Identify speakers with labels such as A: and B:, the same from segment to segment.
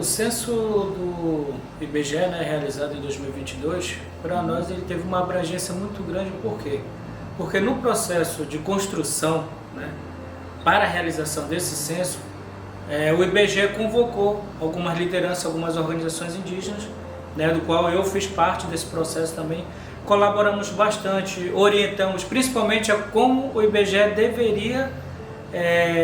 A: O censo do IBGE, né, realizado em 2022, para nós ele teve uma abrangência muito grande. Por quê? Porque no processo de construção, né, para a realização desse censo, o IBGE convocou algumas lideranças, algumas organizações indígenas, né, do qual eu fiz parte desse processo também. Colaboramos bastante, orientamos principalmente a como o IBGE deveria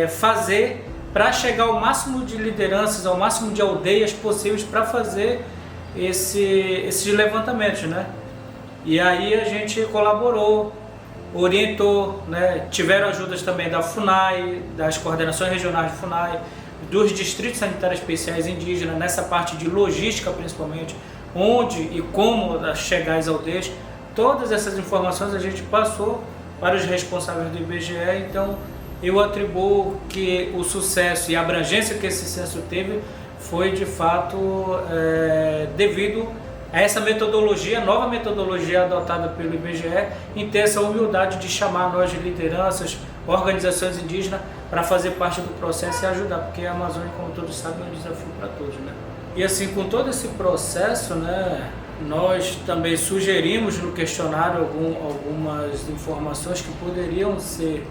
A: fazer para chegar ao máximo de lideranças, ao máximo de aldeias possíveis para fazer esses levantamentos, né? E aí a gente colaborou, orientou, né? Tiveram ajudas também da FUNAI, das coordenações regionais de FUNAI, dos distritos sanitários especiais indígenas, nessa parte de logística principalmente, onde e como chegar às aldeias. Todas essas informações a gente passou para os responsáveis do IBGE, então eu atribuo que o sucesso e a abrangência que esse censo teve foi de fato devido a essa metodologia, nova metodologia adotada pelo IBGE, em ter essa humildade de chamar nós de lideranças, organizações indígenas para fazer parte do processo e ajudar, porque a Amazônia, como todos sabem, é um desafio para todos, né? E assim, com todo esse processo, né, nós também sugerimos no questionário algumas informações que poderiam ser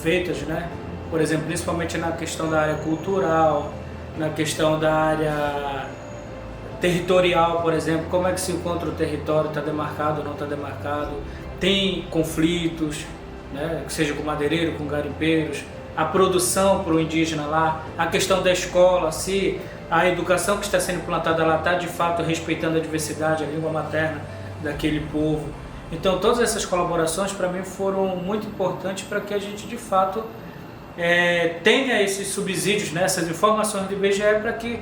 A: feitas, né? Por exemplo, principalmente na questão da área cultural, na questão da área territorial, por exemplo, como é que se encontra o território, está demarcado ou não está demarcado, tem conflitos, né? Que seja com madeireiro, com garimpeiros, a produção para o indígena lá, a questão da escola, se a educação que está sendo implantada lá está de fato respeitando a diversidade, a língua materna daquele povo. Então todas essas colaborações para mim foram muito importantes para que a gente de fato tenha esses subsídios, né, essas informações do IBGE, para que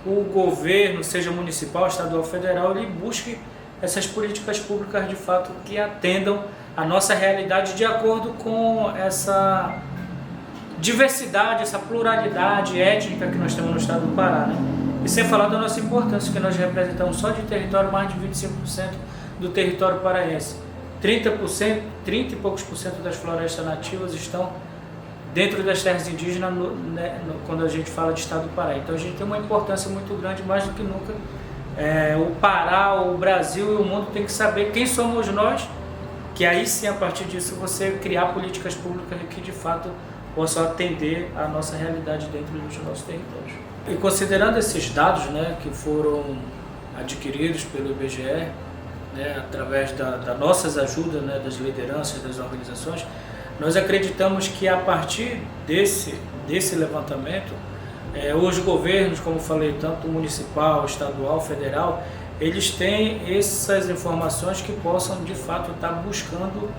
A: o governo, seja municipal, estadual, federal, ele busque essas políticas públicas de fato que atendam a nossa realidade de acordo com essa diversidade, essa pluralidade étnica que nós temos no estado do Pará, né? E sem falar da nossa importância, que nós representamos só de território mais de 25% do território paraense. 30 e poucos por cento das florestas nativas estão dentro das terras indígenas quando a gente fala de estado do Pará. Então a gente tem uma importância muito grande, mais do que nunca. O Pará, o Brasil e o mundo tem que saber quem somos nós, que aí sim, a partir disso, você criar políticas públicas que de fato possam atender a nossa realidade dentro dos nossos territórios. E considerando esses dados, né, que foram adquiridos pelo IBGE, né, através das nossas ajudas, né, das lideranças, das organizações, nós acreditamos que a partir desse levantamento, os governos, como falei, tanto municipal, estadual, federal, eles têm essas informações que possam de fato estar buscando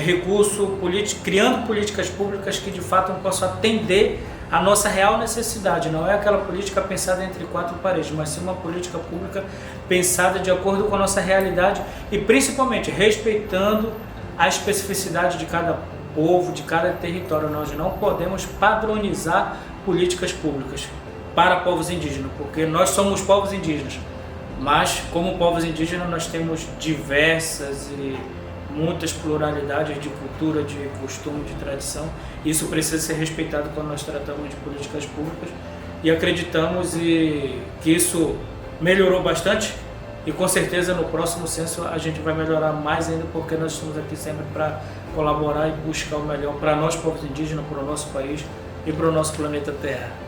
A: recurso político, criando políticas públicas que de fato possam atender a nossa real necessidade. Não é aquela política pensada entre quatro paredes, mas sim uma política pública pensada de acordo com a nossa realidade e principalmente respeitando a especificidade de cada povo, de cada território. Nós não podemos padronizar políticas públicas para povos indígenas, porque nós somos povos indígenas, mas como povos indígenas nós temos diversas e muitas pluralidades de cultura, de costume, de tradição. Isso precisa ser respeitado quando nós tratamos de políticas públicas e acreditamos que isso melhorou bastante e com certeza no próximo censo a gente vai melhorar mais ainda, porque nós estamos aqui sempre para colaborar e buscar o melhor para nós povos indígenas, para o nosso país e para o nosso planeta Terra.